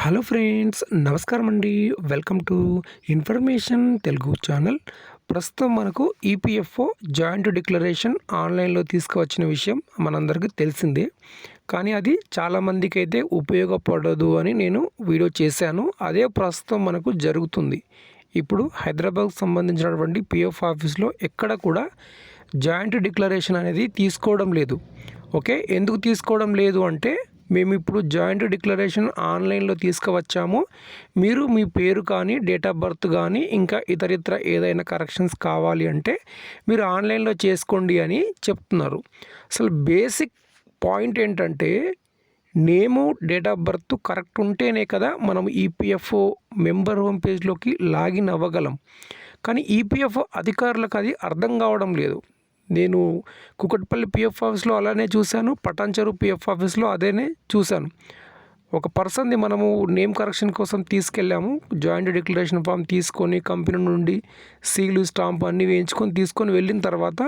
Hello friends, నమస్కారం అండి. Welcome to information Telugu channel. ప్రస్తుతం మనకు ఈపీఎఫ్ఓ జాయింట్ డిక్లరేషన్ ఆన్లైన్లో తీసుకువచ్చిన విషయం మనందరికీ తెలిసిందే. కానీ అది చాలామందికి అయితే ఉపయోగపడదు అని నేను వీడియో చేశాను. అదే ప్రస్తుతం మనకు జరుగుతుంది. ఇప్పుడు హైదరాబాద్కు సంబంధించినటువంటి పిఎఫ్ ఆఫీస్లో ఎక్కడ కూడా జాయింట్ డిక్లరేషన్ అనేది తీసుకోవడం లేదు. ఓకే, ఎందుకు తీసుకోవడం లేదు అంటే మేము ఇప్పుడు జాయింట్ డిక్లరేషన్ ఆన్లైన్లో తీసుకువచ్చాము, మీరు మీ పేరు కానీ డేట్ ఆఫ్ బర్త్ కానీ ఇంకా ఇతరితర ఏదైనా కరెక్షన్స్ కావాలి అంటే మీరు ఆన్లైన్లో చేసుకోండి అని చెప్తున్నారు. అసలు బేసిక్ పాయింట్ ఏంటంటే name date of birth correct ఉంటేనే కదా మనం ఈపీఎఫ్ఓ మెంబర్ హోమ్ పేజ్లోకి లాగిన్ అవ్వగలం. కానీ ఈపీఎఫ్ఓ అధికారులకు అది అర్థం కావడం లేదు. నేను కుకట్పల్లి పిఎఫ్ ఆఫీస్లో అలానే చూశాను, పటాన్చెరు పిఎఫ్ ఆఫీస్లో అదేనే చూశాను. ఒక పర్సన్ది మనము నేమ్ కరెక్షన్ కోసం తీసుకెళ్ళాము. జాయింట్ డిక్లరేషన్ ఫామ్ తీసుకొని కంపెనీ నుండి సీలు స్టాంప్ అన్నీ వేయించుకొని తీసుకొని వెళ్ళిన తర్వాత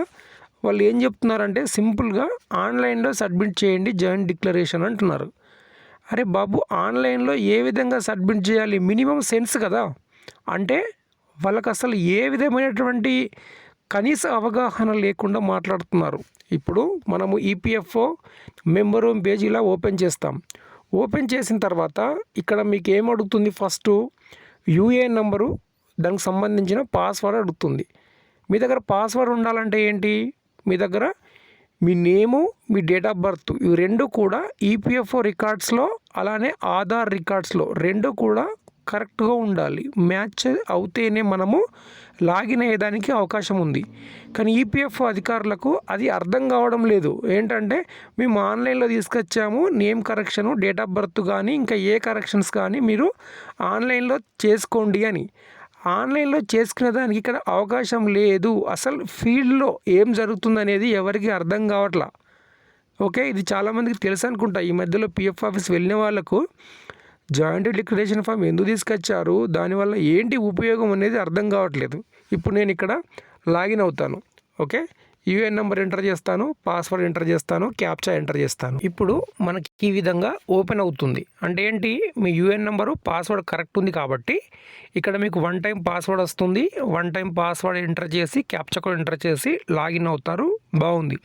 వాళ్ళు ఏం చెప్తున్నారంటే సింపుల్గా ఆన్లైన్లో సబ్మిట్ చేయండి జాయింట్ డిక్లరేషన్ అంటున్నారు. అరే బాబు, ఆన్లైన్లో ఏ విధంగా సబ్మిట్ చేయాలి? మినిమం సెన్స్ కదా. అంటే వాళ్ళకి అసలు ఏ విధమైనటువంటి కనీస అవగాహన లేకుండా మాట్లాడుతున్నారు. ఇప్పుడు మనము ఈపీఎఫ్ఓ మెంబర్ హోమ్ పేజ్ ఇలా ఓపెన్ చేస్తాం. ఓపెన్ చేసిన తర్వాత ఇక్కడ మీకు ఏం అడుగుతుంది? ఫస్ట్ యూఏఎన్ నెంబరు, దానికి సంబంధించిన పాస్వర్డ్ అడుగుతుంది. మీ దగ్గర పాస్వర్డ్ ఉండాలంటే ఏంటి? మీ దగ్గర మీ నేము, మీ డేట్ ఆఫ్ బర్త్ ఇవి రెండు కూడా ఈపీఎఫ్ఓ రికార్డ్స్లో అలానే ఆధార్ రికార్డ్స్లో రెండు కూడా కరెక్ట్గా ఉండాలి. మ్యాచ్ అవుతేనే మనము లాగిన్ అయ్యేదానికి అవకాశం ఉంది. కానీ ఈపీఎఫ్ఓ అధికారులకు అది అర్థం కావడం లేదు. ఏంటంటే మేము ఆన్లైన్లో తీసుకొచ్చాము name correction, date of birth కానీ ఇంకా ఏ కరెక్షన్స్ కానీ మీరు ఆన్లైన్లో చేసుకోండి అని. ఆన్లైన్లో చేసుకునే దానికి ఇక్కడ అవకాశం లేదు. అసలు ఫీల్డ్లో ఏం జరుగుతుందనేది ఎవరికి అర్థం కావట్లా. ఓకే, ఇది చాలామందికి తెలుసు అనుకుంటా. ఈ మధ్యలో పిఎఫ్ ఆఫీస్ వెళ్ళిన వాళ్ళకు జాయింట్ డిక్లరేషన్ ఫామ్ ఎందుకు తీసుకొచ్చారు, దానివల్ల ఏంటి ఉపయోగం అనేది అర్థం కావట్లేదు. ఇప్పుడు నేను ఇక్కడ లాగిన్ అవుతాను. ఓకే, యూఏఎన్ నెంబర్ ఎంటర్ చేస్తాను, పాస్వర్డ్ ఎంటర్ చేస్తాను, క్యాప్చా ఎంటర్ చేస్తాను. ఇప్పుడు మనకి ఈ విధంగా ఓపెన్ అవుతుంది. అంటే ఏంటి? మీ యూఏఎన్ నెంబరు పాస్వర్డ్ కరెక్ట్ ఉంది కాబట్టి ఇక్కడ మీకు వన్ టైం పాస్వర్డ్ వస్తుంది. వన్ టైం పాస్వర్డ్ ఎంటర్ చేసి క్యాప్చా కూడా ఎంటర్ చేసి లాగిన్ అవుతారు. బాగుంది.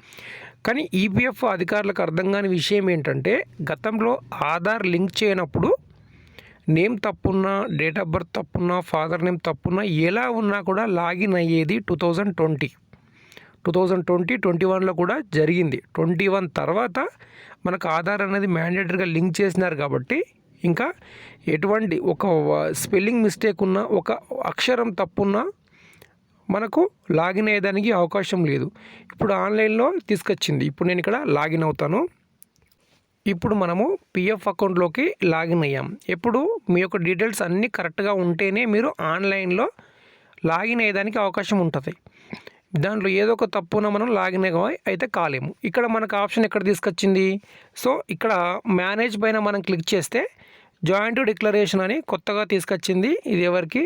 కానీ ఈపీఎఫ్ అధికారులకు అర్థం కాని విషయం ఏంటంటే గతంలో ఆధార్ లింక్ చేయనప్పుడు నేమ్ తప్పున్నా, డేట్ ఆఫ్ బర్త్ తప్పున్నా, ఫాదర్ నేమ్ తప్పున్నా ఎలా ఉన్నా కూడా లాగిన్ అయ్యేది 2020, 21లో కూడా జరిగింది. 21 తర్వాత మనకు ఆధార్ అనేది మ్యాండేటరీగా లింక్ చేసినారు కాబట్టి ఇంకా ఎటువంటి ఒక స్పెల్లింగ్ మిస్టేక్ ఉన్నా, ఒక అక్షరం తప్పున్నా మనకు లాగిన్ అయ్యేదానికి అవకాశం లేదు. ఇప్పుడు ఆన్లైన్లో తీసుకొచ్చింది. ఇప్పుడు నేను ఇక్కడ లాగిన్ అవుతాను. ఇప్పుడు మనము పిఎఫ్ అకౌంట్లోకి లాగిన్ అయ్యాం. ఎప్పుడు మీ యొక్క డీటెయిల్స్ అన్నీ కరెక్ట్గా ఉంటేనే మీరు ఆన్లైన్లో లాగిన్ అయ్యేదానికి అవకాశం ఉంటుంది. దాంట్లో ఏదో ఒక తప్పున మనం లాగిన్ అయితే కాలేము. ఇక్కడ మనకు ఆప్షన్ ఎక్కడ తీసుకొచ్చింది? సో ఇక్కడ మేనేజ్ పైన మనం క్లిక్ చేస్తే జాయింట్ డిక్లరేషన్ అని కొత్తగా తీసుకొచ్చింది. ఇది ఎవరికి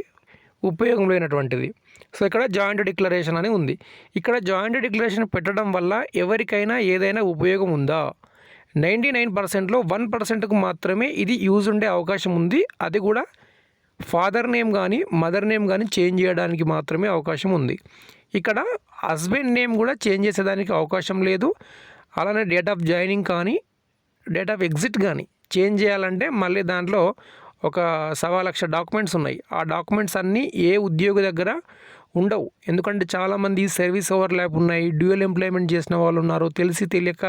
ఉపయోగం లేనటువంటిది. సో ఇక్కడ జాయింట్ డిక్లరేషన్ అని ఉంది. ఇక్కడ జాయింట్ డిక్లరేషన్ పెట్టడం వల్ల ఎవరికైనా ఏదైనా ఉపయోగం ఉందా? 99%లో 1%కు మాత్రమే ఇది యూజ్ ఉండే అవకాశం ఉంది. అది కూడా ఫాదర్ నేమ్ కానీ మదర్ నేమ్ కానీ చేంజ్ చేయడానికి మాత్రమే అవకాశం ఉంది. ఇక్కడ హస్బెండ్ నేమ్ కూడా చేంజ్ చేసేదానికి అవకాశం లేదు. అలానే డేట్ ఆఫ్ జాయినింగ్ కానీ డేట్ ఆఫ్ ఎగ్జిట్ కానీ చేంజ్ చేయాలంటే మళ్ళీ దాంట్లో ఒక 1,00,000 డాక్యుమెంట్స్ ఉన్నాయి. ఆ డాక్యుమెంట్స్ అన్నీ ఏ ఉద్యోగి దగ్గర ఉండవు. ఎందుకంటే చాలామంది సర్వీస్ ఓవర్ ల్యాప్ ఉన్నాయి, డ్యూయల్ ఎంప్లాయ్మెంట్ చేసిన వాళ్ళు ఉన్నారు, తెలిసి తెలియక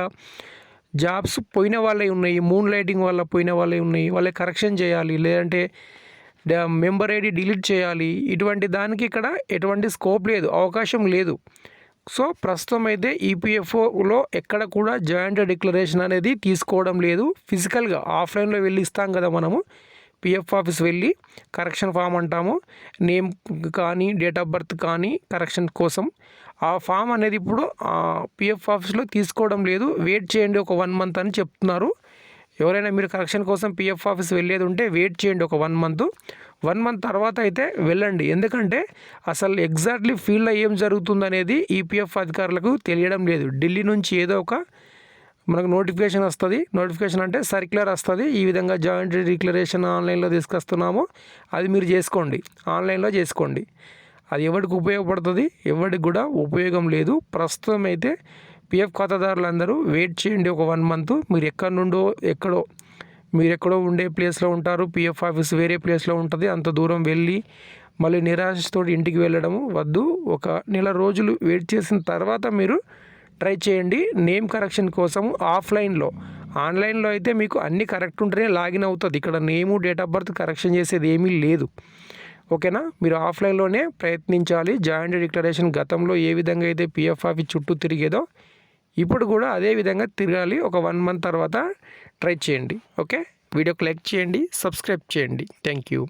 జాబ్స్ పోయిన వాళ్ళే ఉన్నాయి, మూన్ లైటింగ్ వల్ల పోయిన వాళ్ళే ఉన్నాయి. వాళ్ళే కరెక్షన్ చేయాలి, లేదంటే మెంబర్ ఐడి డిలీట్ చేయాలి. ఇటువంటి దానికి ఇక్కడ ఎటువంటి స్కోప్ లేదు, అవకాశం లేదు. సో ప్రస్తుతం అయితే ఈపీఎఫ్ఓలో ఎక్కడ కూడా జాయింట్ డిక్లరేషన్ అనేది తీసుకోవడం లేదు. ఫిజికల్గా ఆఫ్లైన్లో వెళ్ళి ఇస్తాం కదా మనము, పిఎఫ్ ఆఫీస్ వెళ్ళి కరెక్షన్ ఫామ్ అంటాము, నేమ్ కానీ డేట్ ఆఫ్ బర్త్ కానీ కరెక్షన్ కోసం ఆ ఫామ్ అనేది ఇప్పుడు పిఎఫ్ ఆఫీస్లో తీసుకోవడం లేదు. వెయిట్ చేయండి ఒక 1 మంత్ అని చెప్తున్నారు. ఎవరైనా మీరు కరెక్షన్ కోసం పిఎఫ్ ఆఫీస్ వెళ్ళేది ఉంటే వెయిట్ చేయండి ఒక 1 మంత్. 1 మంత్ తర్వాత అయితే వెళ్ళండి. ఎందుకంటే అసలు ఎగ్జాక్ట్లీ ఫీల్డ్లో ఏం జరుగుతుందనేది ఈపీఎఫ్ అధికారులకు తెలియడం లేదు. ఢిల్లీ నుంచి ఏదో ఒక మనకు నోటిఫికేషన్ వస్తుంది. నోటిఫికేషన్ అంటే సర్క్యులర్ వస్తుంది, ఈ విధంగా జాయింట్ డిక్లరేషన్ ఆన్లైన్లో తీసుకొస్తున్నాము, అది మీరు చేసుకోండి, ఆన్లైన్లో చేసుకోండి. అది ఎవరికి ఉపయోగపడుతుంది, ఎవరికి కూడా ఉపయోగం లేదు. ప్రస్తుతం అయితే పిఎఫ్ ఖాతాదారులందరూ వెయిట్ చేయండి ఒక 1 మంత్. మీరు ఎక్కడో ఉండే ప్లేస్లో ఉంటారు, పిఎఫ్ ఆఫీస్ వేరే ప్లేస్లో ఉంటుంది. అంత దూరం వెళ్ళి మళ్ళీ నిరాశతో ఇంటికి వెళ్ళడం వద్దు. ఒక నెల రోజులు వెయిట్ చేసిన తర్వాత మీరు ట్రై చేయండి నేమ్ కరెక్షన్ కోసం ఆఫ్లైన్లో. ఆన్లైన్లో అయితే మీకు అన్నీ కరెక్ట్ ఉంటేనే లాగిన్ అవుతుంది. ఇక్కడ name date of birth correction చేసేది ఏమీ లేదు. ఓకేనా, మీరు ఆఫ్లైన్లోనే ప్రయత్నించాలి. జాయింట్ డిక్లరేషన్ గతంలో ఏ విధంగా అయితే పిఎఫ్ ఆఫీస్ చుట్టూ తిరిగేదో ఇప్పుడు కూడా అదే విధంగా తిరగాలి. ఒక 1 మంత్ తర్వాత ట్రై చేయండి. ఓకే, వీడియోకి లైక్ చేయండి, సబ్స్క్రైబ్ చేయండి. Thank you.